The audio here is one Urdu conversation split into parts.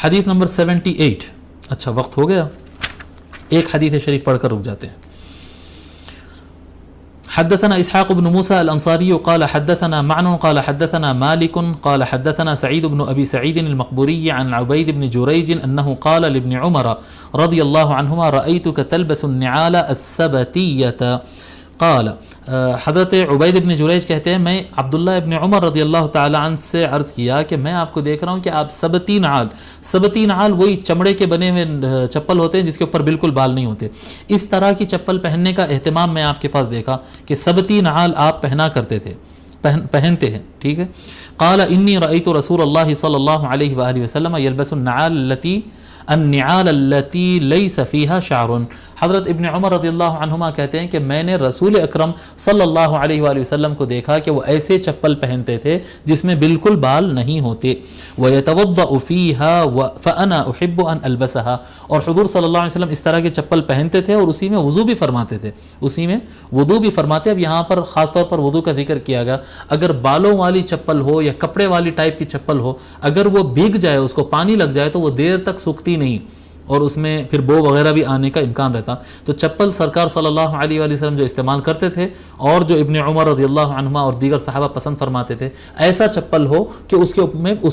حدیث نمبر 78. اچھا وقت ہو گیا, ایک حدیث شریف پڑھ کر رک جاتے ہیں. حدثنا اسحاق بن موسى الانصاري قال حدثنا معن قال حدثنا مالك قال حدثنا سعيد بن ابي سعيد المقبوري عن عبيد بن جريج انه قال لابن عمر رضي الله عنهما رايتك تلبس النعال السبتيه. قال حضرت عبید ابن جریج کہتے ہیں میں عبداللہ ابن عمر رضی اللہ تعالی عنہ سے عرض کیا کہ میں آپ کو دیکھ رہا ہوں کہ آپ سبتی نعال وہی چمڑے کے بنے ہوئے چپل ہوتے ہیں جس کے اوپر بالکل بال نہیں ہوتے, اس طرح کی چپل پہننے کا اہتمام میں آپ کے پاس دیکھا کہ سبتی نعال آپ پہنا کرتے تھے, پہنتے ہیں. ٹھیک ہے. قال انی رأیت رسول اللہ صلی اللہ علیہ وآلہ وسلم یلبس النعال التي ليس فيها شعر. حضرت ابن عمر رضی اللہ عنہما کہتے ہیں کہ میں نے رسول اکرم صلی اللہ علیہ وآلہ وسلم کو دیکھا کہ وہ ایسے چپل پہنتے تھے جس میں بالکل بال نہیں ہوتے. وَيَتَوَضَّأُ فِيهَا فَأَنَا أُحِبُّ أَنْ أَلْبَسَهَا. اور حضور صلی اللہ علیہ وسلم اس طرح کے چپل پہنتے تھے اور اسی میں وضو بھی فرماتے اب یہاں پر خاص طور پر وضو کا ذکر کیا گیا. اگر بالوں والی چپل ہو یا کپڑے والی ٹائپ کی چپل ہو, اگر وہ بھیگ جائے, اس کو پانی لگ جائے تو وہ دیر تک سوکھتی نہیں اور اس میں پھر بو وغیرہ بھی آنے کا امکان رہتا. تو چپل سرکار صلی اللہ علیہ وآلہ وسلم جو استعمال کرتے تھے اور جو ابن عمر رضی اللہ عنہما اور دیگر صحابہ پسند فرماتے تھے, ایسا چپل ہو کہ اس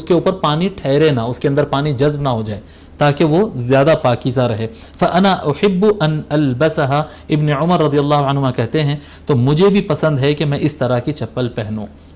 کے اوپر پانی ٹھہرے نہ, اس کے اندر پانی جذب نہ ہو جائے تاکہ وہ زیادہ پاکیزہ رہے. فَأَنَا أُحِبُّ أَنْ أَلْبَسَهَا. ابن عمر رضی اللہ عنہما کہتے ہیں تو مجھے بھی پسند ہے کہ میں اس طرح کی چپل پہنوں.